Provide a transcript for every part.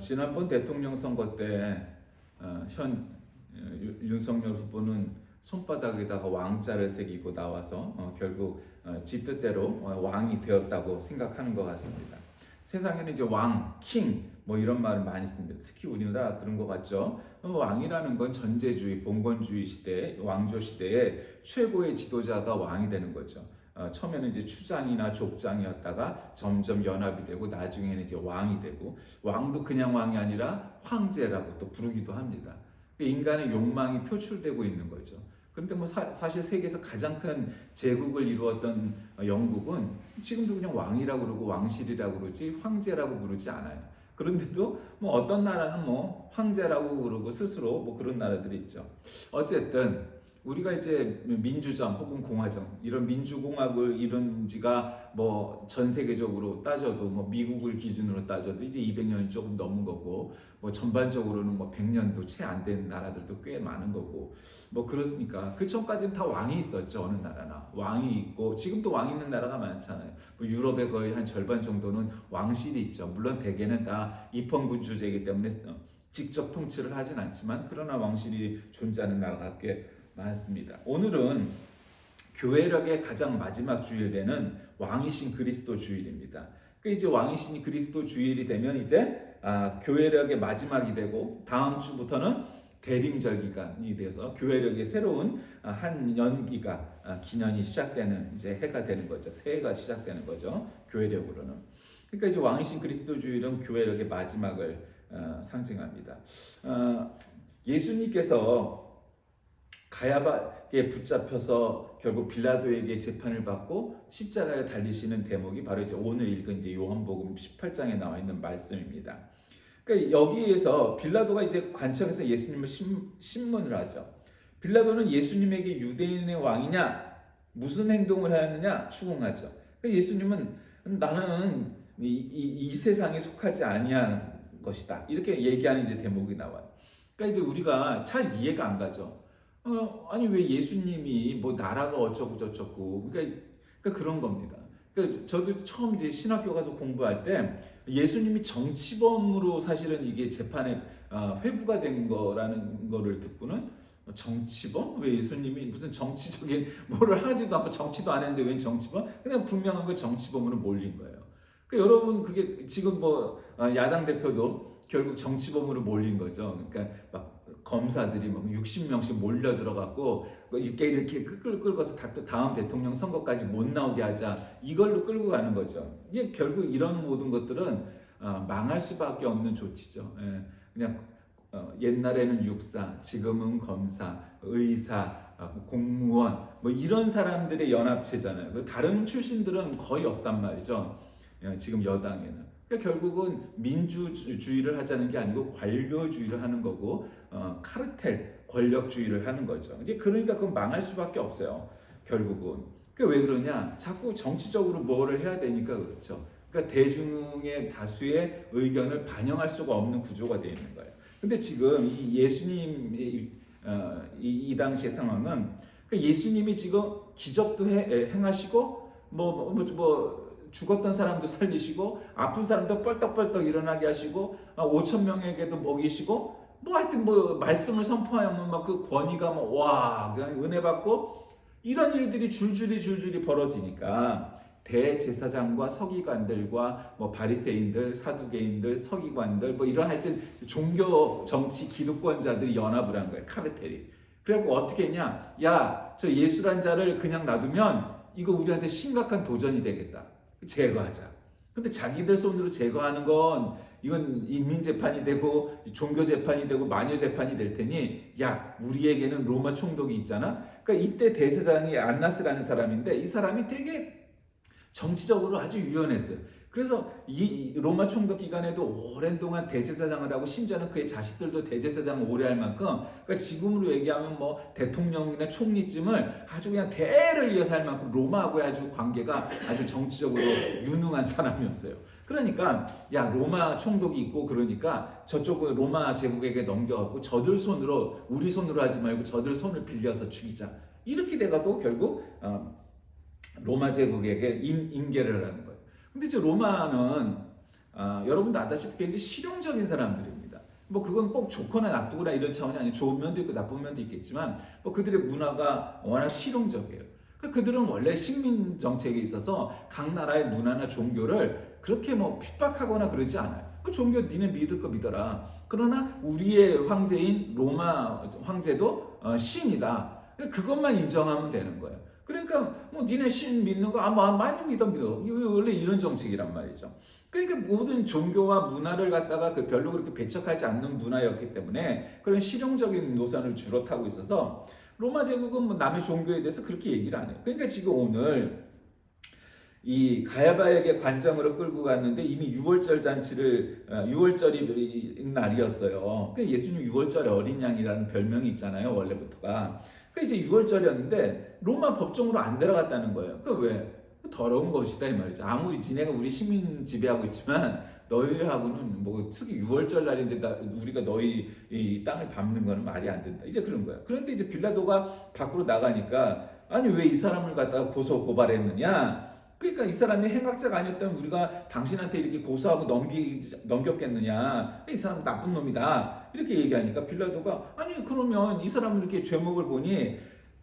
지난번 대통령 선거 때 윤석열 후보는 손바닥에다가 왕자를 새기고 나와서 결국 지 뜻대로 왕이 되었다고 생각하는 것 같습니다. 세상에는 이제 왕, 킹 뭐 이런 말을 많이 씁니다. 특히 우리나라 그런 것 같죠. 왕이라는 건 전제주의, 봉건주의 시대, 왕조 시대에 최고의 지도자가 왕이 되는 거죠. 처음에는 이제 추장이나 족장이었다가 점점 연합이 되고 나중에는 이제 왕이 되고, 왕도 그냥 왕이 아니라 황제라고 또 부르기도 합니다. 인간의 욕망이 표출되고 있는 거죠. 그런데 뭐 사실 세계에서 가장 큰 제국을 이루었던 영국은 지금도 그냥 왕이라고 그러고 왕실이라고 그러지 황제라고 부르지 않아요. 그런데도 뭐 어떤 나라는 뭐 황제라고 그러고 스스로 뭐 그런 나라들이 있죠. 어쨌든 우리가 이제 민주정 혹은 공화정, 이런 민주공화국을 이룬 지가 뭐 전 세계적으로 따져도 뭐 미국을 기준으로 따져도 이제 200년이 조금 넘은 거고, 뭐 전반적으로는 뭐 100년도 채 안 된 나라들도 꽤 많은 거고, 뭐 그렇으니까 그 전까지는 다 왕이 있었죠. 어느 나라나 왕이 있고, 지금도 왕 있는 나라가 많잖아요. 뭐 유럽의 거의 한 절반 정도는 왕실이 있죠. 물론 대개는 다 입헌군주제이기 때문에 직접 통치를 하진 않지만, 그러나 왕실이 존재하는 나라가 꽤 많습니다. 오늘은 교회력의 가장 마지막 주일되는 왕이신 그리스도 주일입니다. 이제 왕이신 그리스도 주일이 되면 이제 교회력의 마지막이 되고, 다음 주부터는 대림절 기간이 돼서 교회력의 새로운 한 연기가 기년이 시작되는 이제 해가 되는 거죠. 새해가 시작되는 거죠. 교회력으로는. 그러니까 이제 왕이신 그리스도 주일은 교회력의 마지막을 상징합니다. 예수님께서 가야바에 붙잡혀서 결국 빌라도에게 재판을 받고 십자가에 달리시는 대목이 바로 이제 오늘 읽은 이제 요한복음 18장에 나와 있는 말씀입니다. 그러니까 여기에서 빌라도가 이제 관청에서 예수님을 신문을 하죠. 빌라도는 예수님에게 유대인의 왕이냐, 무슨 행동을 하였느냐 추궁하죠. 그러니까 예수님은 나는 이 세상에 속하지 아니한 것이다, 이렇게 얘기하는 이제 대목이 나와요. 그러니까 이제 우리가 잘 이해가 안 가죠. 아니 왜 예수님이 뭐 나라가 어쩌고 저쩌고, 그러니까 그런 겁니다. 그러니까 저도 처음 이제 신학교 가서 공부할 때 예수님이 정치범으로 사실은 이게 재판에 회부가 된 거라는 거를 듣고는, 정치범? 왜 예수님이 무슨 정치적인 뭐를 하지도 않고 정치도 안 했는데 왜 정치범? 그냥 분명한 거 정치범으로 몰린 거예요. 그러니까 여러분, 그게 지금 뭐 야당 대표도 결국 정치범으로 몰린 거죠. 그러니까 막 검사들이 막 60명씩 몰려 들어갔고 이렇게 끌고서 다음 대통령 선거까지 못 나오게 하자, 이걸로 끌고 가는 거죠. 이게 결국 이런 모든 것들은 망할 수밖에 없는 조치죠. 예, 그냥 옛날에는 육사, 지금은 검사, 의사, 공무원 뭐 이런 사람들의 연합체잖아요. 다른 출신들은 거의 없단 말이죠. 지금 여당에는. 그러니까 결국은 민주주의를 하자는 게 아니고 관료주의를 하는 거고, 카르텔, 권력주의를 하는 거죠. 이게 그러니까 그건 망할 수밖에 없어요. 결국은. 그러니까 왜 그러냐? 자꾸 정치적으로 뭐를 해야 되니까 그렇죠. 그러니까 대중의 다수의 의견을 반영할 수가 없는 구조가 되어 있는 거예요. 근데 지금 이 예수님의 이 당시의 상황은, 예수님이 지금 기적도 행하시고 죽었던 사람도 살리시고 아픈 사람도 뻘떡뻘떡 일어나게 하시고 5천 명에게도 먹이시고 뭐 하여튼 뭐 말씀을 선포하면 막 그 권위가 와 그냥 은혜 받고, 이런 일들이 줄줄이 벌어지니까 대제사장과 서기관들과 뭐 바리새인들, 사두개인들, 서기관들 뭐 이런 하여튼 종교 정치 기득권자들이 연합을 한 거예요. 카르텔이. 그래갖고 어떻게 했냐? 야, 저 예수란 자를 그냥 놔두면 이거 우리한테 심각한 도전이 되겠다. 제거하자. 근데 자기들 손으로 제거하는 건 이건 인민재판이 되고 종교재판이 되고 마녀재판이 될 테니, 야, 우리에게는 로마 총독이 있잖아. 그러니까 이때 대제사장이 안나스라는 사람인데, 이 사람이 되게 정치적으로 아주 유연했어요. 그래서 이 로마 총독 기간에도 오랜 동안 대제사장을 하고, 심지어는 그의 자식들도 대제사장을 오래 할 만큼, 그러니까 지금으로 얘기하면 뭐 대통령이나 총리쯤을 아주 그냥 대를 이어서 할 만큼 로마하고의 아주 관계가 아주 정치적으로 유능한 사람이었어요. 그러니까 야, 로마 총독이 있고 그러니까 저쪽을 로마 제국에게 넘겨갖고 저들 손으로, 우리 손으로 하지 말고 저들 손을 빌려서 죽이자, 이렇게 돼가고 결국 로마 제국에게 인계를 하는 거예요. 근데 이제 로마는 여러분도 아다시피 굉장히 실용적인 사람들입니다. 뭐 그건 꼭 좋거나 나쁘거나 이런 차원이 아니고 좋은 면도 있고 나쁜 면도 있겠지만 뭐 그들의 문화가 워낙 실용적이에요. 그들은 원래 식민 정책에 있어서 각 나라의 문화나 종교를 그렇게 뭐 핍박하거나 그러지 않아요. 그 종교 니네 믿을 거 믿어라. 그러나 우리의 황제인 로마 황제도 신이다. 그것만 인정하면 되는 거예요. 그러니까 뭐 니네 신 믿는 거 뭐 많이 믿어. 원래 이런 정책이란 말이죠. 그러니까 모든 종교와 문화를 갖다가 별로 그렇게 배척하지 않는 문화였기 때문에 그런 실용적인 노선을 주로 타고 있어서 로마 제국은 뭐 남의 종교에 대해서 그렇게 얘기를 안 해요. 그러니까 지금 오늘 이 가야바에게 관장으로 끌고 갔는데 이미 6월절 잔치를 6월절이 날이었어요. 그 예수님 6월절에 어린 양이라는 별명이 있잖아요. 원래부터가. 그 이제 6월절이었는데 로마 법정으로 안 들어갔다는 거예요. 그 왜? 더러운 것이다 이 말이죠. 아무리 지네가 우리 시민 지배하고 있지만 너희하고는 뭐 특히 6월절 날인데 우리가 너희 이 땅을 밟는 거는 말이 안 된다. 이제 그런 거야. 그런데 이제 빌라도가 밖으로 나가니까 아니 왜 이 사람을 갖다가 고소 고발했느냐? 그러니까 이 사람이 행악자가 아니었다면 우리가 당신한테 이렇게 고소하고 넘겼겠느냐? 이 사람 나쁜 놈이다. 이렇게 얘기하니까 빌라도가 아니 그러면 이 사람을 이렇게 죄목을 보니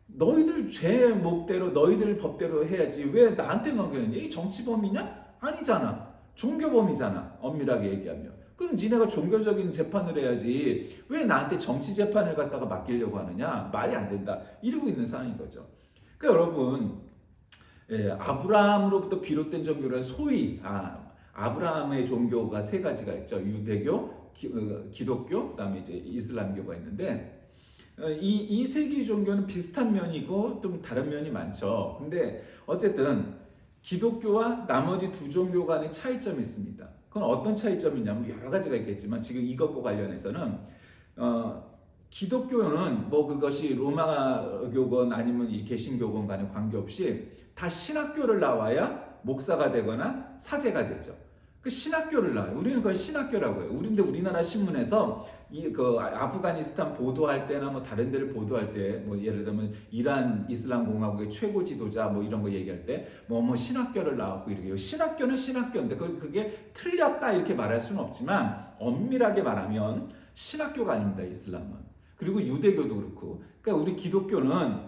너희들 죄목대로 너희들 법대로 해야지 왜 나한테 넘겼냐? 이 정치범이냐? 아니잖아. 종교범이잖아. 엄밀하게 얘기하면. 그럼 니네가 종교적인 재판을 해야지 왜 나한테 정치 재판을 갖다가 맡기려고 하느냐? 말이 안 된다. 이러고 있는 상황인 거죠. 그러니까 여러분 아브라함으로부터 비롯된 종교를 소위 아브라함의 종교가 세 가지가 있죠. 유대교, 기독교, 그다음에 이제 이슬람교가 있는데 이 세 개의 종교는 비슷한 면이고 좀 다른 면이 많죠. 근데 어쨌든 기독교와 나머지 두 종교 간의 차이점이 있습니다. 그건 어떤 차이점이냐면 여러 가지가 있겠지만 지금 이것과 관련해서는 기독교는 뭐 그것이 로마교건 아니면 이 개신교건 간에 관계없이 다 신학교를 나와야 목사가 되거나 사제가 되죠. 그 신학교를 나와요. 우리는 그걸 신학교라고 해요. 근데 우리나라 신문에서 그 아프가니스탄 보도할 때나 뭐 다른 데를 보도할 때 뭐 예를 들면 이란 이슬람 공화국의 최고 지도자 뭐 이런 거 얘기할 때 뭐 신학교를 나왔고 이렇게 해요. 신학교는 신학교인데 그게 틀렸다 이렇게 말할 수는 없지만 엄밀하게 말하면 신학교가 아닙니다. 이슬람은. 그리고 유대교도 그렇고. 그러니까 우리 기독교는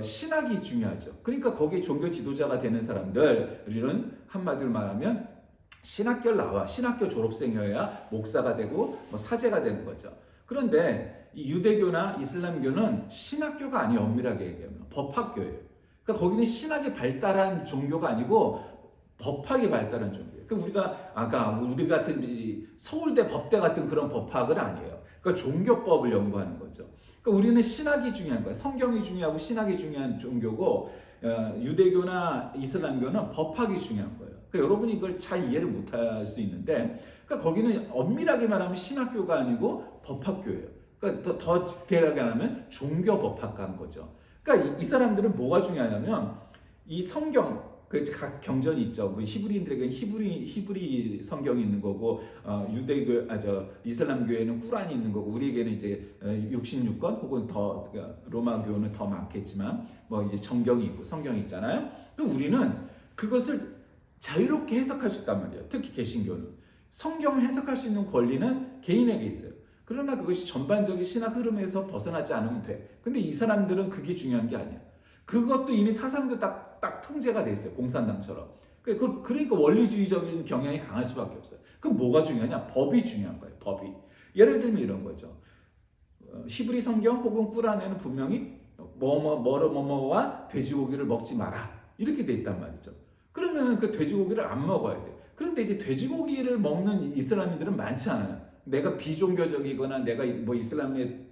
신학이 중요하죠. 그러니까 거기에 종교 지도자가 되는 사람들은 한마디로 말하면 신학교를 나와 신학교 졸업생이어야 목사가 되고 뭐 사제가 되는 거죠. 그런데 이 유대교나 이슬람교는 신학교가 아니에요. 엄밀하게 얘기하면 법학교예요. 그러니까 거기는 신학이 발달한 종교가 아니고 법학이 발달한 종교예요. 그러니까 우리가 아까 우리 같은 서울대 법대 같은 그런 법학은 아니에요. 그러니까 종교법을 연구하는 거죠. 그러니까 우리는 신학이 중요한 거예요. 성경이 중요하고 신학이 중요한 종교고 유대교나 이슬람교는 법학이 중요한 거예요. 그러니까 여러분이 이걸 잘 이해를 못할 수 있는데 그러니까 거기는 엄밀하게 말하면 신학교가 아니고 법학교예요. 그러니까 더 디테일하게 하면 종교법학과인 거죠. 그러니까 이 사람들은 뭐가 중요하냐면 이 성경 각 경전이 있죠. 뭐 히브리인들에게는 히브리 성경이 있는 거고 유대교 이슬람교에는 꾸란이 있는 거고 우리에게는 이제 66권 혹은 더 로마교는 더 많겠지만 뭐 이제 정경이 있고 성경이 있잖아요. 그럼 우리는 그것을 자유롭게 해석할 수 있단 말이에요. 특히 개신교는 성경을 해석할 수 있는 권리는 개인에게 있어요. 그러나 그것이 전반적인 신학 흐름에서 벗어나지 않으면 돼. 근데 이 사람들은 그게 중요한 게 아니야. 그것도 이미 사상도 딱 통제가 돼 있어요. 공산당처럼. 그러니까 원리주의적인 경향이 강할 수밖에 없어요. 그럼 뭐가 중요하냐? 법이 중요한 거예요. 법이. 예를 들면 이런 거죠. 히브리 성경 혹은 꾸란에는 분명히 뭐뭐와 돼지고기를 먹지 마라. 이렇게 돼 있단 말이죠. 그러면 그 돼지고기를 안 먹어야 돼. 그런데 이제 돼지고기를 먹는 이슬람인들은 많지 않아요. 내가 비종교적이거나 내가 뭐 이슬람에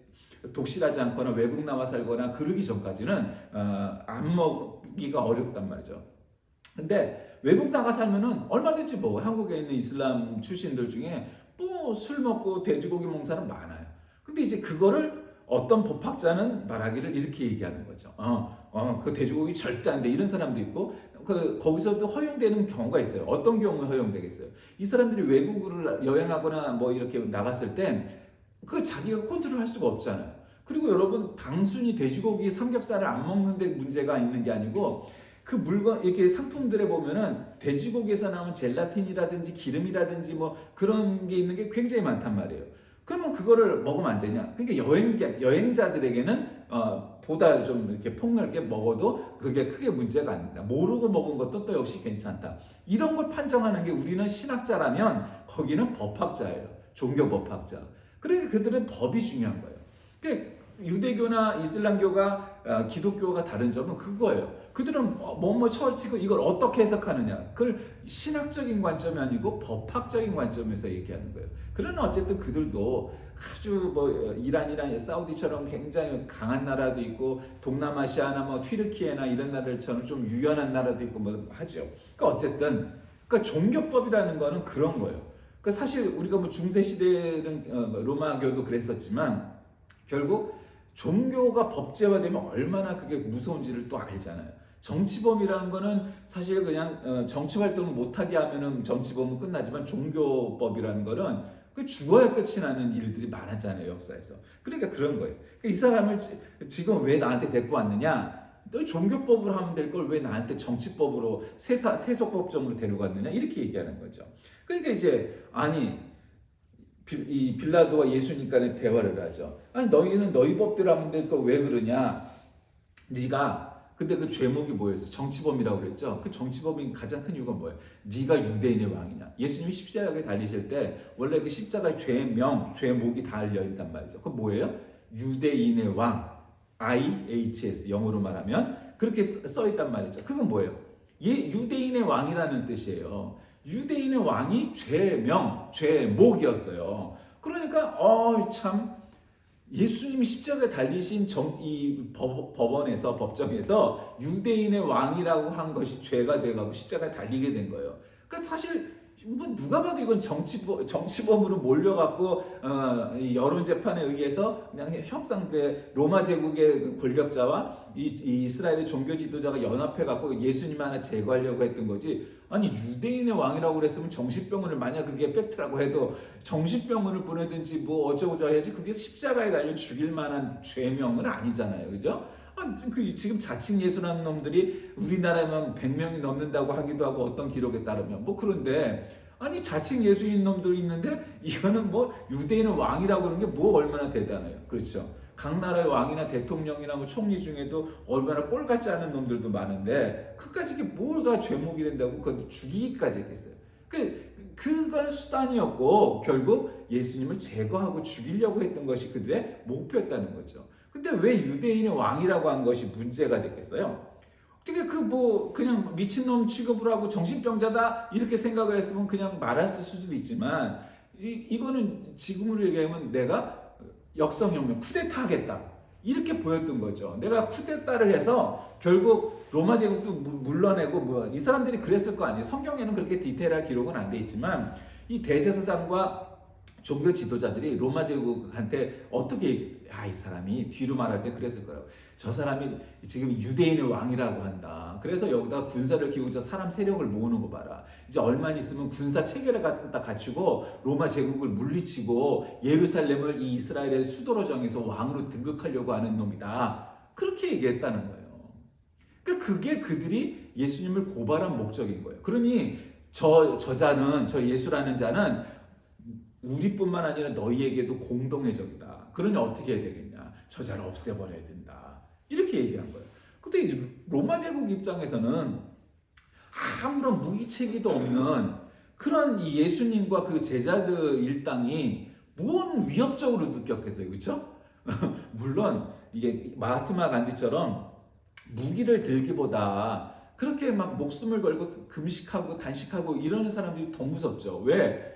독실하지 않거나 외국 나와 살거나 그러기 전까지는 안 먹기가 어렵단 말이죠. 근데 외국 나가 살면은 얼마든지 뭐 한국에 있는 이슬람 출신들 중에 뭐 술 먹고 돼지고기 먹는 사람 많아요. 근데 이제 그거를 어떤 법학자는 말하기를 이렇게 얘기하는 거죠. 그 돼지고기 절대 안 돼. 이런 사람도 있고 거기서도 허용되는 경우가 있어요. 어떤 경우에 허용되겠어요? 이 사람들이 외국을 여행하거나 뭐 이렇게 나갔을 때 그 자기가 컨트롤할 수가 없잖아요. 그리고 여러분 단순히 돼지고기 삼겹살을 안 먹는 데 문제가 있는 게 아니고 그 물건 이렇게 상품들에 보면은 돼지고기에서 나온 젤라틴이라든지 기름이라든지 뭐 그런 게 있는 게 굉장히 많단 말이에요. 그러면 그거를 먹으면 안 되냐? 그러니까 여행자들에게는 보다 좀 이렇게 폭넓게 먹어도 그게 크게 문제가 안 된다. 모르고 먹은 것도 또 역시 괜찮다. 이런 걸 판정하는 게 우리는 신학자라면 거기는 법학자예요. 종교법학자. 그러니까 그들은 법이 중요한 거예요. 그러니까 유대교나 이슬람교가 기독교가 다른 점은 그거예요. 그들은 뭐뭐 처치고 이걸 어떻게 해석하느냐. 그걸 신학적인 관점이 아니고 법학적인 관점에서 얘기하는 거예요. 그러나 어쨌든 그들도 아주 뭐 이란이나 사우디처럼 굉장히 강한 나라도 있고 동남아시아나 뭐 튀르키예나 이런 나라들처럼 좀 유연한 나라도 있고 뭐 하죠. 그러니까 어쨌든 그러니까 종교법이라는 거는 그런 거예요. 그러니까 사실 우리가 뭐 중세 시대는 로마교도 그랬었지만 결국 종교가 법제화되면 얼마나 그게 무서운지를 또 알잖아요. 정치범이라는 거는 사실 그냥 정치 활동을 못하게 하면은 정치범은 끝나지만 종교법이라는 거는 그 죽어야 끝이 나는 일들이 많았잖아요, 역사에서. 그러니까 그런 거예요. 이 사람을 지금 왜 나한테 데리고 왔느냐? 너 종교법으로 하면 될 걸 왜 나한테 정치법으로 세속법정으로 데려갔느냐? 이렇게 얘기하는 거죠. 그러니까 이제 아니 이 빌라도와 예수님 간의 대화를 하죠. 아니 너희는 너희 법대로 하면 될 거 왜 그러냐? 네가 근데 그 죄목이 뭐였어? 정치범이라고 그랬죠. 그 정치범인 가장 큰 이유가 뭐예요? 네가 유대인의 왕이냐? 예수님이 십자가에 달리실 때 원래 그 십자가의 죄명, 죄목이 달려 있단 말이죠. 그건 뭐예요? 유대인의 왕, IHS 영어로 말하면 그렇게 써 있단 말이죠. 그건 뭐예요? 유대인의 왕이라는 뜻이에요. 유대인의 왕이 죄명, 죄목이었어요. 그러니까 참 예수님이 십자가에 달리신 이 법정에서 유대인의 왕이라고 한 것이 죄가 돼가고 십자가에 달리게 된 거예요. 그러니까 사실 뭐 누가 봐도 이건 정치범으로 몰려갖고 여론 재판에 의해서 그냥 협상돼 로마 제국의 권력자와 이 이스라엘의 종교 지도자가 연합해갖고 예수님 하나 제거하려고 했던 거지. 아니 유대인의 왕이라고 그랬으면 정신병원을 만약 그게 팩트라고 해도 정신병원을 보내든지 뭐 어쩌고저쩌고 해야지 그게 십자가에 달려 죽일 만한 죄명은 아니잖아요, 그죠? 지금 자칭 예수라는 놈들이 우리나라에만 100명이 넘는다고 하기도 하고 어떤 기록에 따르면 뭐 그런데 아니 자칭 예수인 놈들이 있는데 이거는 뭐 유대인은 왕이라고 그러는 게 뭐 얼마나 대단해요, 그렇죠? 각 나라의 왕이나 대통령이나 뭐 총리 중에도 얼마나 꼴 같지 않은 놈들도 많은데 그까지 이게 뭐가 죄목이 된다고 그것도 죽이기까지 했겠어요. 그건 수단이었고 결국 예수님을 제거하고 죽이려고 했던 것이 그들의 목표였다는 거죠. 근데 왜 유대인의 왕이라고 한 것이 문제가 됐겠어요? 어떻게 그냥 미친놈 취급을 하고 정신병자다 이렇게 생각을 했으면 그냥 말았을 수도 있지만 이거는 지금으로 얘기하면 내가 역성혁명 쿠데타 하겠다 이렇게 보였던 거죠. 내가 쿠데타를 해서 결국 로마 제국도 물러내고 뭐 이 사람들이 그랬을 거 아니에요. 성경에는 그렇게 디테일한 기록은 안 돼 있지만 이 대제사장과 종교 지도자들이 로마 제국한테 어떻게 이 사람이 뒤로 말할 때 그랬을 거라고. 저 사람이 지금 유대인의 왕이라고 한다. 그래서 여기다 군사를 키우자 사람 세력을 모으는 거 봐라. 이제 얼마 있으면 군사 체계를 갖다 갖추고 로마 제국을 물리치고 예루살렘을 이 이스라엘의 수도로 정해서 왕으로 등극하려고 하는 놈이다. 그렇게 얘기했다는 거예요. 그러니까 그게 그들이 예수님을 고발한 목적인 거예요. 그러니 저 예수라는 자는 우리뿐만 아니라 너희에게도 공동의 적이다. 그러니 어떻게 해야 되겠냐? 저 자를 없애버려야 된다. 이렇게 얘기한 거예요. 근데 로마 제국 입장에서는 아무런 무기체계도 없는 그런 이 예수님과 그 제자들 일당이 뭔 위협적으로 느꼈겠어요. 그렇죠? 물론 이게 마하트마 간디처럼 무기를 들기보다 그렇게 막 목숨을 걸고 금식하고 단식하고 이러는 사람들이 더 무섭죠. 왜?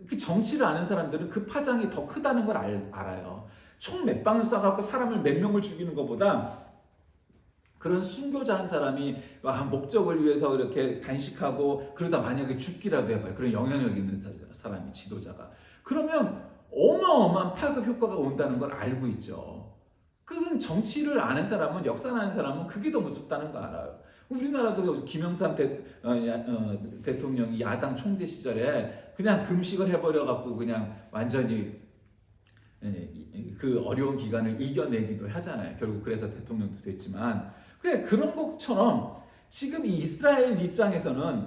그 정치를 아는 사람들은 그 파장이 더 크다는 걸 알아요. 총 몇 방을 쏴갖고 사람을 몇 명을 죽이는 것보다 그런 순교자 한 사람이 목적을 위해서 이렇게 단식하고 그러다 만약에 죽기라도 해봐요. 그런 영향력 있는 사람이 지도자가. 그러면 어마어마한 파급 효과가 온다는 걸 알고 있죠. 그건 정치를 아는 사람은 역사를 아는 사람은 그게 더 무섭다는 거 알아요. 우리나라도 김영삼 대통령이 야당 총재 시절에 그냥 금식을 해버려갖고 그냥 완전히 그 어려운 기간을 이겨내기도 하잖아요. 결국 그래서 대통령도 됐지만 그런 것처럼 지금 이 이스라엘 입장에서는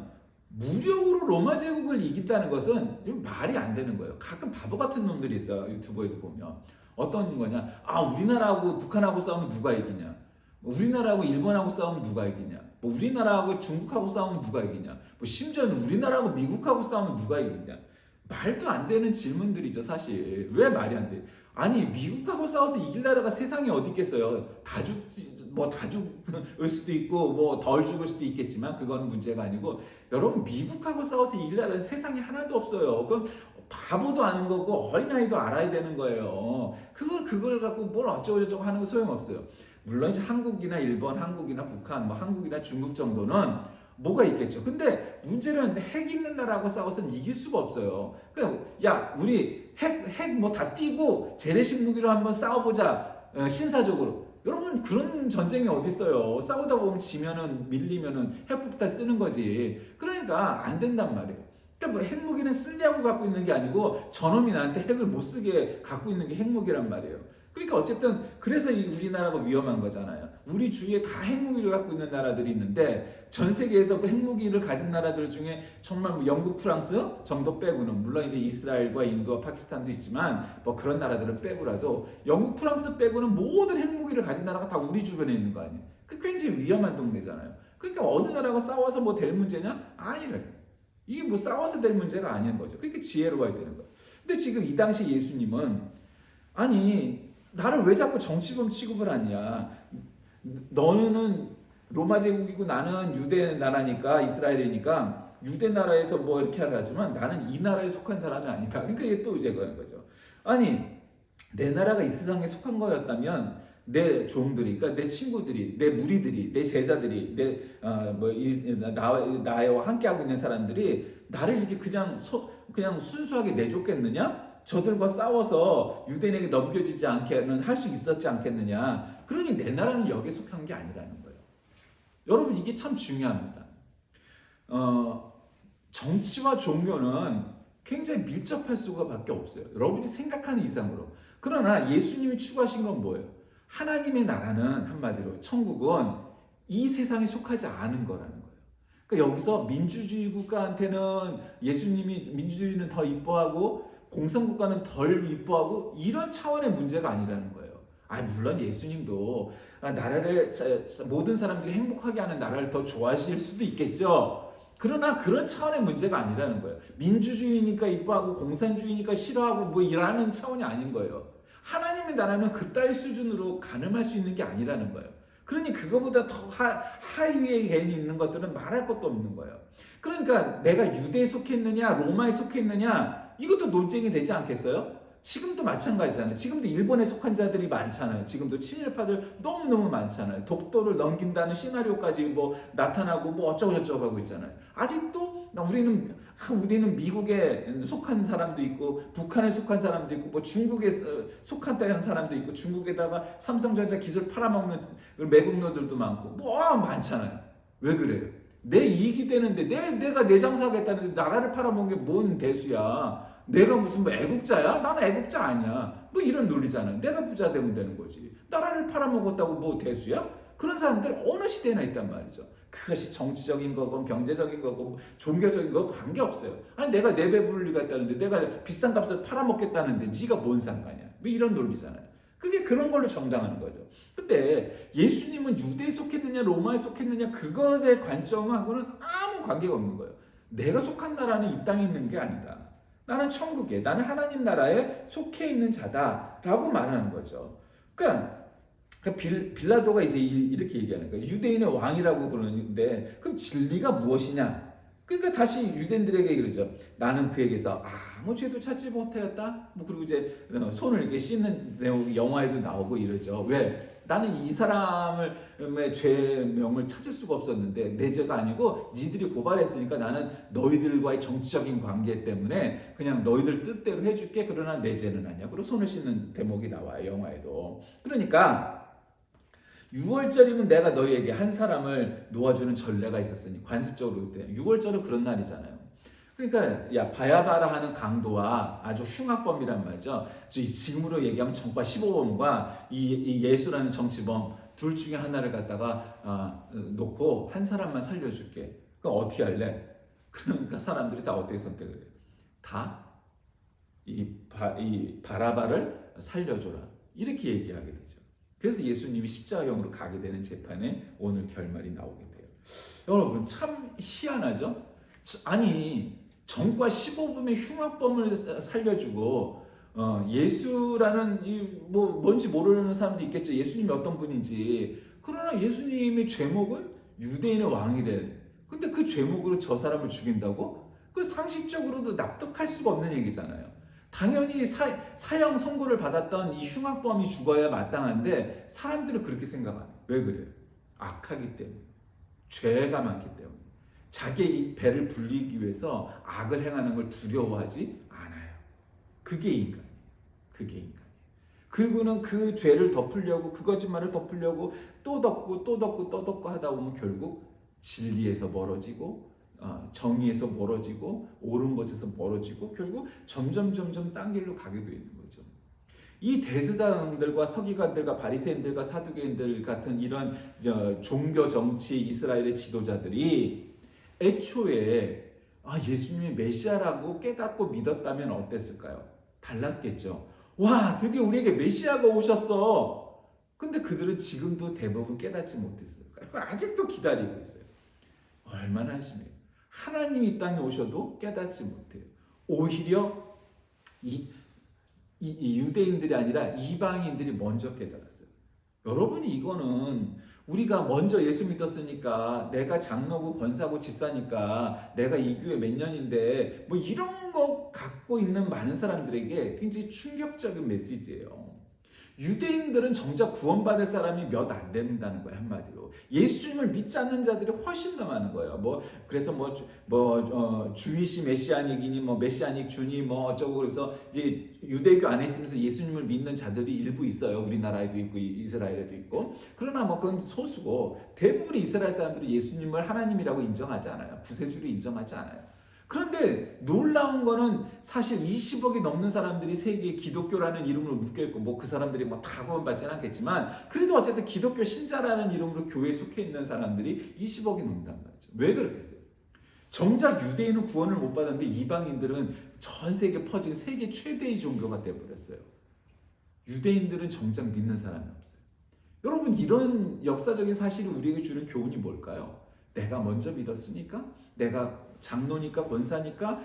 무력으로 로마 제국을 이긴다는 것은 말이 안 되는 거예요. 가끔 바보 같은 놈들이 있어요. 유튜브에도 보면. 어떤 거냐? 아, 우리나라하고 북한하고 싸우면 누가 이기냐? 우리나라하고 일본하고 싸우면 누가 이기냐? 뭐 우리나라하고 중국하고 싸우면 누가 이기냐? 뭐 심지어는 우리나라하고 미국하고 싸우면 누가 이기냐? 말도 안 되는 질문들이죠, 사실. 왜 말이 안 돼? 아니, 미국하고 싸워서 이길 나라가 세상에 어디 있겠어요? 다 죽을 수도 있고, 뭐 덜 죽을 수도 있겠지만, 그건 문제가 아니고, 여러분, 미국하고 싸워서 이길 나라는 세상에 하나도 없어요. 그럼 바보도 아는 거고, 어린아이도 알아야 되는 거예요. 그걸 갖고 뭘 어쩌고저쩌고 하는 거 소용없어요. 물론 이제 한국이나 일본, 한국이나 북한, 뭐 한국이나 중국 정도는 뭐가 있겠죠. 근데 문제는 핵 있는 나라하고 싸워서는 이길 수가 없어요. 그냥 야, 우리 핵 뭐 다 띄고 재래식 무기로 한번 싸워보자. 신사적으로. 여러분, 그런 전쟁이 어디 있어요. 싸우다 보면 지면은 밀리면은 핵폭탄 쓰는 거지. 그러니까 안 된단 말이에요. 그러니까 뭐 핵무기는 쓰려고 갖고 있는 게 아니고 저놈이 나한테 핵을 못 쓰게 갖고 있는 게 핵무기란 말이에요. 그러니까 어쨌든 그래서 이 우리나라가 위험한 거잖아요. 우리 주위에 다 핵무기를 갖고 있는 나라들이 있는데 전 세계에서 그 핵무기를 가진 나라들 중에 정말 뭐 영국, 프랑스 정도 빼고는, 물론 이제 이스라엘과 인도와 파키스탄도 있지만 뭐 그런 나라들은 빼고라도 영국, 프랑스 빼고는 모든 핵무기를 가진 나라가 다 우리 주변에 있는 거 아니에요. 그 굉장히 위험한 동네잖아요. 그러니까 어느 나라가 싸워서 뭐 될 문제냐? 아니래. 이게 뭐 싸워서 될 문제가 아닌 거죠. 그러니까 지혜로워야 되는 거예요. 근데 지금 이 당시 예수님은 아니, 나를 왜 자꾸 정치범 취급을 하냐? 너는 로마 제국이고 나는 유대 나라니까, 이스라엘이니까 유대 나라에서 뭐 이렇게 하지만 나는 이 나라에 속한 사람이 아니다. 그러니까 이게 또 이제 그런 거죠. 아니, 내 나라가 이 세상에 속한 거였다면 내 종들이, 그러니까 내 친구들이, 내 무리들이, 내 제자들이, 나와 함께하고 있는 사람들이 나를 이렇게 그냥 순수하게 내줬겠느냐? 저들과 싸워서 유대인에게 넘겨지지 않게는 할 수 있었지 않겠느냐. 그러니 내 나라는 여기에 속한 게 아니라는 거예요. 여러분, 이게 참 중요합니다. 정치와 종교는 굉장히 밀접할 수가밖에 없어요. 여러분이 생각하는 이상으로. 그러나 예수님이 추구하신 건 뭐예요? 하나님의 나라는 한마디로 천국은 이 세상에 속하지 않은 거라는 거예요. 그러니까 여기서 민주주의 국가한테는 예수님이 민주주의는 더 이뻐하고 공산국가는 덜 이뻐하고 이런 차원의 문제가 아니라는 거예요. 물론 예수님도 나라를, 모든 사람들이 행복하게 하는 나라를 더 좋아하실 수도 있겠죠. 그러나 그런 차원의 문제가 아니라는 거예요. 민주주의니까 이뻐하고 공산주의니까 싫어하고 뭐 이라는 차원이 아닌 거예요. 하나님의 나라는 그따위 수준으로 가늠할 수 있는 게 아니라는 거예요. 그러니 그거보다 더 하위에 괜히 있는 것들은 말할 것도 없는 거예요. 그러니까 내가 유대에 속했느냐 로마에 속했느냐 이것도 논쟁이 되지 않겠어요? 지금도 마찬가지잖아요. 지금도 일본에 속한 자들이 많잖아요. 지금도 친일파들 너무너무 많잖아요. 독도를 넘긴다는 시나리오까지 뭐 나타나고 뭐 어쩌고저쩌고 하고 있잖아요. 아직도 우리는 미국에 속한 사람도 있고 북한에 속한 사람도 있고 뭐 중국에 속한 사람도 있고 중국에다가 삼성전자 기술 팔아먹는 매국노들도 많고 뭐 많잖아요. 왜 그래요? 내 이익이 되는데 내가 내 장사하겠다는데 나라를 팔아먹은 게 뭔 대수야. 내가 무슨 뭐 애국자야? 나는 애국자 아니야. 뭐 이런 논리잖아요. 내가 부자 되면 되는 거지. 나라를 팔아먹었다고 뭐 대수야? 그런 사람들 어느 시대나 있단 말이죠. 그것이 정치적인 거건 경제적인 거건 종교적인 거건 관계없어요. 아니 내가 내 배부를 리가 있다는데 내가 비싼 값을 팔아먹겠다는데 네가 뭔 상관이야. 뭐 이런 논리잖아요. 그게 그런 걸로 정당하는 거죠. 근데 예수님은 유대에 속했느냐 로마에 속했느냐 그것의 관점하고는 아무 관계가 없는 거예요. 내가 속한 나라는 이 땅에 있는 게 아니다. 나는 천국에, 나는 하나님 나라에 속해 있는 자다라고 말하는 거죠. 그러니까 빌라도가 이제 이렇게 얘기하는 거예요. 유대인의 왕이라고 그러는데 그럼 진리가 무엇이냐? 그러니까 다시 유대인들에게 그러죠. 나는 그에게서 아무 죄도 찾지 못하였다. 뭐 그리고 이제 손을 이렇게 씻는 내용이 영화에도 나오고 이러죠. 왜? 나는 이 사람의 죄명을 찾을 수가 없었는데 내 죄가 아니고 니들이 고발했으니까 나는 너희들과의 정치적인 관계 때문에 그냥 너희들 뜻대로 해줄게. 그러나 내 죄는 아니야. 그리고 손을 씻는 대목이 나와요. 영화에도. 그러니까 6월절이면 내가 너희에게 한 사람을 놓아주는 전례가 있었으니 관습적으로 그때 6월절은 그런 날이잖아요. 그러니까 야 바야바라 하는 강도와 아주 흉악범이란 말이죠. 지금으로 얘기하면 정과 15범과 이 예수라는 정치범 둘 중에 하나를 갖다가 놓고 한 사람만 살려줄게. 그럼 어떻게 할래? 그러니까 사람들이 다 어떻게 선택을 해요? 다 이 바라바를 살려줘라. 이렇게 얘기하게 되죠. 그래서 예수님이 십자가형으로 가게 되는 재판에 오늘 결말이 나오게 돼요. 여러분 참 희한하죠? 아니 정과 15범의 흉악범을 살려주고 예수라는 뭐 뭔지 모르는 사람도 있겠죠. 예수님이 어떤 분인지. 그러나 예수님의 죄목은 유대인의 왕이래. 근데 그 죄목으로 저 사람을 죽인다고? 그 상식적으로도 납득할 수가 없는 얘기잖아요. 당연히 사형 선고를 받았던 이 흉악범이 죽어야 마땅한데 사람들은 그렇게 생각 안 해요. 왜 그래요? 악하기 때문에. 죄가 많기 때문에. 자기의 배를 불리기 위해서 악을 행하는 걸 두려워하지 않아요. 그게 인간이에요. 그게 인간이에요. 그리고는 그 죄를 덮으려고 그 거짓말을 덮으려고 또 덮고 또 덮고 또 덮고 하다 보면 결국 진리에서 멀어지고 정의에서 멀어지고 옳은 것에서 멀어지고 결국 점점 딴 길로 가게 되는 거죠. 이 대제사장들과 서기관들과 바리새인들과 사두개인들 같은 이런 종교 정치 이스라엘의 지도자들이 애초에 예수님이 메시아라고 깨닫고 믿었다면 어땠을까요? 달랐겠죠. 와, 드디어 우리에게 메시아가 오셨어. 근데 그들은 지금도 대부분 깨닫지 못했어요. 아직도 기다리고 있어요. 얼마나 한심해요. 하나님이 이 땅에 오셔도 깨닫지 못해요. 오히려 이 유대인들이 아니라 이방인들이 먼저 깨달았어요. 여러분이 이거는 우리가 먼저 예수 믿었으니까 내가 장로고 권사고 집사니까 내가 이 교회 몇 년인데 뭐 이런 거 갖고 있는 많은 사람들에게 굉장히 충격적인 메시지예요. 유대인들은 정작 구원받을 사람이 몇 안 된다는 거예요. 한마디로 예수님을 믿지 않는 자들이 훨씬 더 많은 거예요. 그래서 주이시 메시아닉이니 메시아닉 주니 어쩌고 그래서 이제 유대교 안에 있으면서 예수님을 믿는 자들이 일부 있어요. 우리나라에도 있고 이스라엘에도 있고. 그러나 그건 소수고 대부분의 이스라엘 사람들이 예수님을 하나님이라고 인정하지 않아요. 구세주를 인정하지 않아요. 그런데 놀라운 거는 사실 20억이 넘는 사람들이 세계에 기독교라는 이름으로 묶여있고 그 사람들이 다 구원받지는 않겠지만 그래도 어쨌든 기독교 신자라는 이름으로 교회에 속해 있는 사람들이 20억이 넘는단 말이죠. 왜 그렇겠어요? 정작 유대인은 구원을 못 받았는데 이방인들은 전 세계에 퍼진 세계 최대의 종교가 되어버렸어요. 유대인들은 정작 믿는 사람이 없어요. 여러분 이런 역사적인 사실이 우리에게 주는 교훈이 뭘까요? 내가 먼저 믿었으니까 내가 장로니까 권사니까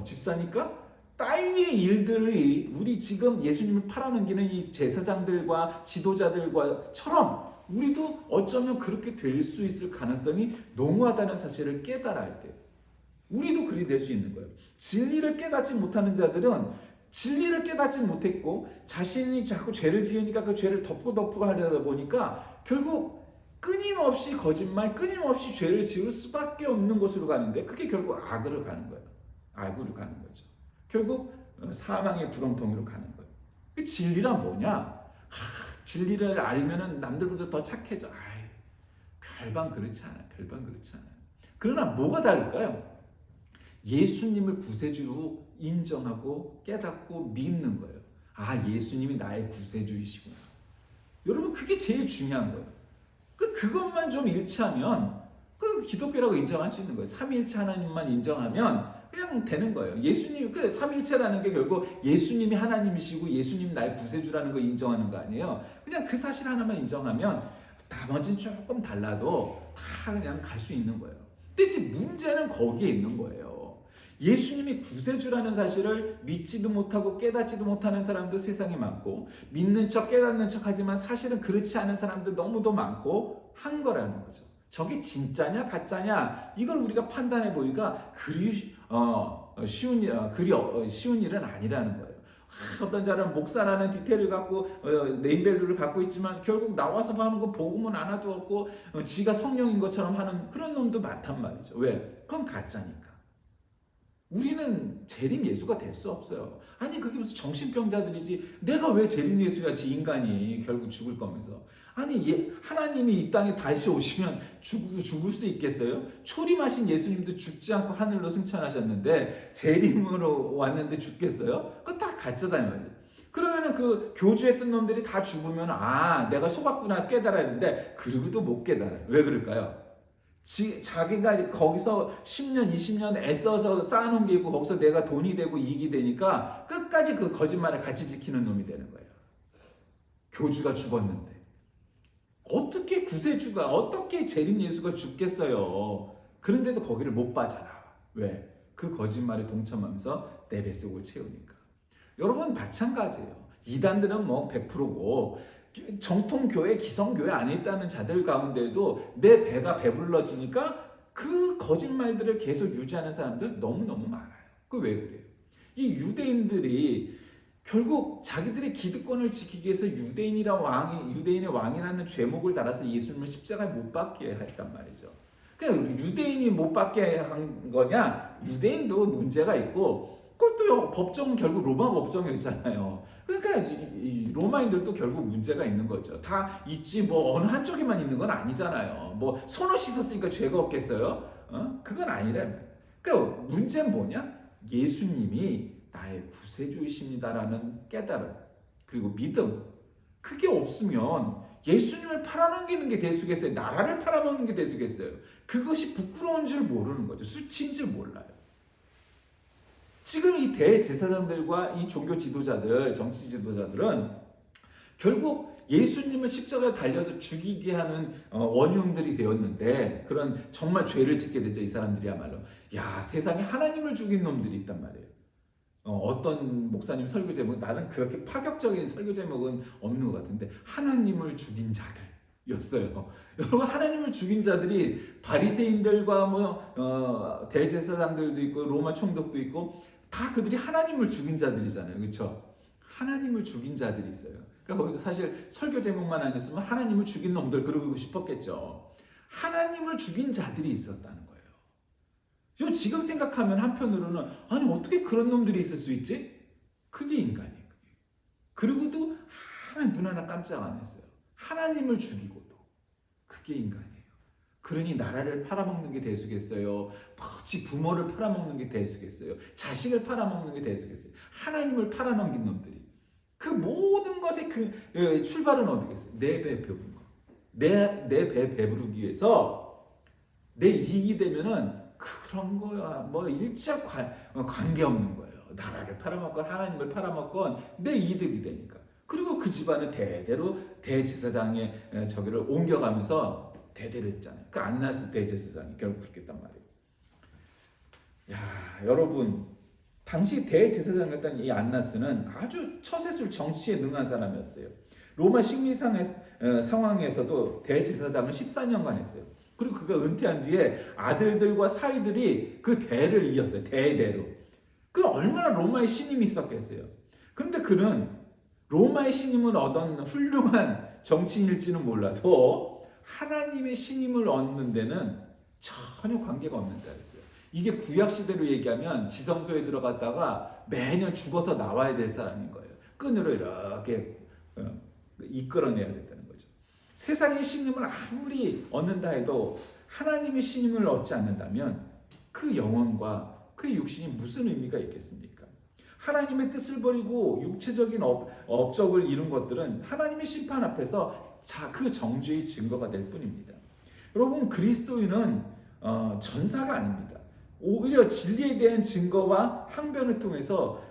집사니까 따위의 일들이 우리 지금 예수님을 팔아넘기는 이 제사장들과 지도자들과처럼 우리도 어쩌면 그렇게 될 수 있을 가능성이 농후하다는 사실을 깨달아야 돼요. 우리도 그리 될 수 있는 거예요. 진리를 깨닫지 못하는 자들은 진리를 깨닫지 못했고 자신이 자꾸 죄를 지으니까 그 죄를 덮고 하려다 보니까 결국 끊임없이 거짓말, 끊임없이 죄를 지을 수밖에 없는 곳으로 가는데 그게 결국 악으로 가는 거예요. 악으로 가는 거죠. 결국 사망의 구렁텅이로 가는 거예요. 그 진리란 뭐냐? 진리를 알면은 남들보다 더 착해져. 별반 그렇지 않아요. 별반 그렇지 않아요. 그러나 뭐가 다를까요? 예수님을 구세주로 인정하고 깨닫고 믿는 거예요. 예수님이 나의 구세주이시구나. 여러분 그게 제일 중요한 거예요. 그것만 좀 일치하면 기독교라고 인정할 수 있는 거예요. 삼위일체 하나님만 인정하면 그냥 되는 거예요. 예수님 삼위일체라는 게 결국 예수님이 하나님이시고 예수님이 나의 구세주라는 걸 인정하는 거 아니에요. 그냥 그 사실 하나만 인정하면 나머지는 조금 달라도 다 그냥 갈 수 있는 거예요. 근데 지금 문제는 거기에 있는 거예요. 예수님이 구세주라는 사실을 믿지도 못하고 깨닫지도 못하는 사람도 세상에 많고 믿는 척 깨닫는 척 하지만 사실은 그렇지 않은 사람도 너무도 많고 한 거라는 거죠. 저게 진짜냐 가짜냐 이걸 우리가 판단해 보기가 그리 쉬운 일은 아니라는 거예요. 어떤 자는 목사라는 디테일을 갖고 네임밸류를 갖고 있지만 결국 나와서 하는 거 복음은 하나도 없고 지가 성령인 것처럼 하는 그런 놈도 많단 말이죠. 왜? 그건 가짜니까. 우리는 재림 예수가 될 수 없어요. 아니 그게 무슨 정신병자들이지. 내가 왜 재림 예수야? 지 인간이 결국 죽을 거면서. 아니 하나님이 이 땅에 다시 오시면 죽을 수 있겠어요? 초림하신 예수님도 죽지 않고 하늘로 승천하셨는데 재림으로 왔는데 죽겠어요? 그거 다 가짜다 이 말이에요. 그러면은 그 교주했던 놈들이 다 죽으면 아 내가 속았구나 깨달아야 되는데 그러고도 못 깨달아요. 왜 그럴까요? 자기가 거기서 10년, 20년 애써서 쌓아놓은 게 있고 거기서 내가 돈이 되고 이익이 되니까 끝까지 그 거짓말을 같이 지키는 놈이 되는 거예요. 교주가 죽었는데. 어떻게 구세주가, 어떻게 재림 예수가 죽겠어요. 그런데도 거기를 못 빠져나. 왜? 그 거짓말에 동참하면서 내 뱃속을 채우니까. 여러분 마찬가지예요. 이단들은 뭐 100%고 정통교회, 기성교회 안에 있다는 자들 가운데도 내 배가 배불러지니까 그 거짓말들을 계속 유지하는 사람들 너무너무 많아요. 그 왜 그래요? 이 유대인들이 결국 자기들의 기득권을 지키기 위해서 유대인의 왕이라는 죄목을 달아서 예수님을 십자가에 못 박게 했단 말이죠. 그러니까 유대인이 못 박게 한 거냐? 유대인도 문제가 있고 그것도 법정은 결국 로마 법정이었잖아요. 그러니까 이 로마인들도 결국 문제가 있는 거죠. 다 있지 뭐 어느 한쪽에만 있는 건 아니잖아요. 뭐 손을 씻었으니까 죄가 없겠어요? 그건 아니라면. 그러니까 문제는 뭐냐? 예수님이 나의 구세주이십니다라는 깨달음 그리고 믿음 그게 없으면 예수님을 팔아넘기는 게 대수겠어요? 나라를 팔아먹는 게 대수겠어요? 그것이 부끄러운 줄 모르는 거죠. 수치인 줄 몰라요. 지금 이 대제사장들과 이 종교 지도자들, 정치 지도자들은 결국 예수님을 십자가에 달려서 죽이게 하는 원흉들이 되었는데 그런 정말 죄를 짓게 되죠. 이 사람들이야말로. 야 세상에 하나님을 죽인 놈들이 있단 말이에요. 어떤 목사님 설교 제목 나는 그렇게 파격적인 설교 제목은 없는 것 같은데 하나님을 죽인 자들이었어요. 여러분 하나님을 죽인 자들이 바리새인들과 대제사장들도 있고 로마 총독도 있고 다 그들이 하나님을 죽인 자들이잖아요. 그렇죠? 하나님을 죽인 자들이 있어요. 그러니까 거기서 사실 설교 제목만 아니었으면 하나님을 죽인 놈들 그러고 싶었겠죠. 하나님을 죽인 자들이 있었다는 거예요. 지금 생각하면 한편으로는 아니 어떻게 그런 놈들이 있을 수 있지? 그게 인간이에요. 그리고도 눈 하나 깜짝 안 했어요. 하나님을 죽이고도 그게 인간이에요. 그러니 나라를 팔아먹는 게 대수겠어요? 지 부모를 팔아먹는 게 대수겠어요? 자식을 팔아먹는 게 대수겠어요? 하나님을 팔아넘긴 놈들이 그 모든 것의 그 출발은 어디겠어요? 내 배 배부른 거. 내 배 배부르기 위해서 내 이익이 되면은 그런 거야 뭐 일체 관계없는 거예요. 나라를 팔아먹건 하나님을 팔아먹건 내 이득이 되니까. 그리고 그 집안은 대대로 대제사장의 저기를 옮겨가면서 대대로 했잖아요. 그 안나스 대제사장이 결국 그렇게 했단 말이에요. 야 여러분 당시 대제사장이었던 이 안나스는 아주 처세술 정치에 능한 사람이었어요. 로마 식민상의 상황에서도 대제사장을 14년간 했어요. 그리고 그가 은퇴한 뒤에 아들들과 사위들이 그 대를 이었어요. 대대로. 그럼 얼마나 로마의 신임이 있었겠어요. 그런데 그는 로마의 신임을 얻은 훌륭한 정치인일지는 몰라도 하나님의 신임을 얻는 데는 전혀 관계가 없는 자였어요. 이게 구약시대로 얘기하면 지성소에 들어갔다가 매년 죽어서 나와야 될 사람인 거예요. 끈으로 이렇게 이끌어내야 된다는 거죠. 세상의 신임을 아무리 얻는다 해도 하나님의 신임을 얻지 않는다면 그 영혼과 그 육신이 무슨 의미가 있겠습니까? 하나님의 뜻을 버리고 육체적인 업적을 이룬 것들은 하나님의 심판 앞에서 그 정죄의 증거가 될 뿐입니다. 여러분 그리스도인은 전사가 아닙니다. 오히려 진리에 대한 증거와 항변을 통해서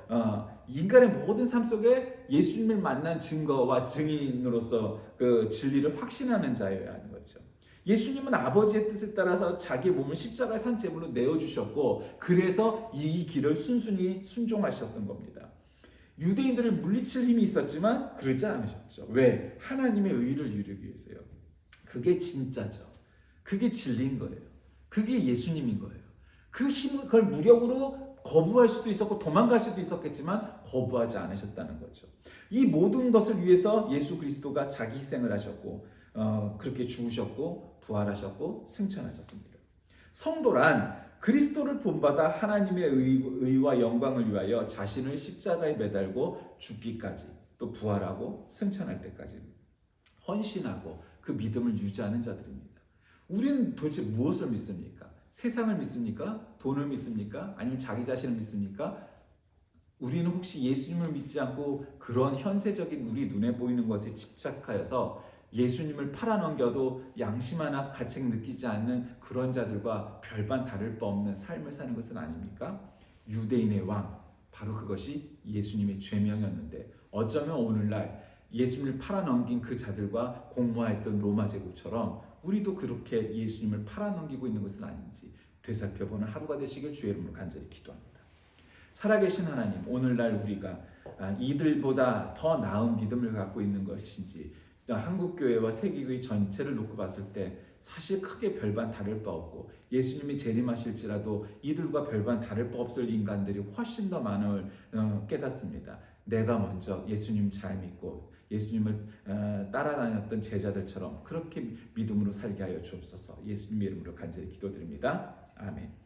인간의 모든 삶 속에 예수님을 만난 증거와 증인으로서 그 진리를 확신하는 자여야 하는 거죠. 예수님은 아버지의 뜻에 따라서 자기 몸을 십자가의 산 제물로 내어주셨고 그래서 이 길을 순순히 순종하셨던 겁니다. 유대인들을 물리칠 힘이 있었지만 그러지 않으셨죠. 왜? 하나님의 의를 이루기 위해서요. 그게 진짜죠. 그게 진리인 거예요. 그게 예수님인 거예요. 그 힘을 그걸 무력으로 거부할 수도 있었고 도망갈 수도 있었겠지만 거부하지 않으셨다는 거죠. 이 모든 것을 위해서 예수 그리스도가 자기 희생을 하셨고 그렇게 죽으셨고 부활하셨고 승천하셨습니다. 성도란 그리스도를 본받아 하나님의 의와 영광을 위하여 자신을 십자가에 매달고 죽기까지, 또 부활하고 승천할 때까지 헌신하고 그 믿음을 유지하는 자들입니다. 우리는 도대체 무엇을 믿습니까? 세상을 믿습니까? 돈을 믿습니까? 아니면 자기 자신을 믿습니까? 우리는 혹시 예수님을 믿지 않고 그런 현세적인 우리 눈에 보이는 것에 집착하여서 예수님을 팔아넘겨도 양심 하나 가책 느끼지 않는 그런 자들과 별반 다를 바 없는 삶을 사는 것은 아닙니까? 유대인의 왕, 바로 그것이 예수님의 죄명이었는데 어쩌면 오늘날 예수님을 팔아넘긴 그 자들과 공모했던 로마 제국처럼 우리도 그렇게 예수님을 팔아넘기고 있는 것은 아닌지 되살펴보는 하루가 되시길 주의 이름으로 간절히 기도합니다. 살아계신 하나님, 오늘날 우리가 이들보다 더 나은 믿음을 갖고 있는 것인지 한국교회와 세계교회 전체를 놓고 봤을 때 사실 크게 별반 다를 바 없고 예수님이 재림하실지라도 이들과 별반 다를 바 없을 인간들이 훨씬 더 많음을 깨닫습니다. 내가 먼저 예수님 잘 믿고 예수님을 따라다녔던 제자들처럼 그렇게 믿음으로 살게 하여 주옵소서. 예수님 이름으로 간절히 기도드립니다. 아멘.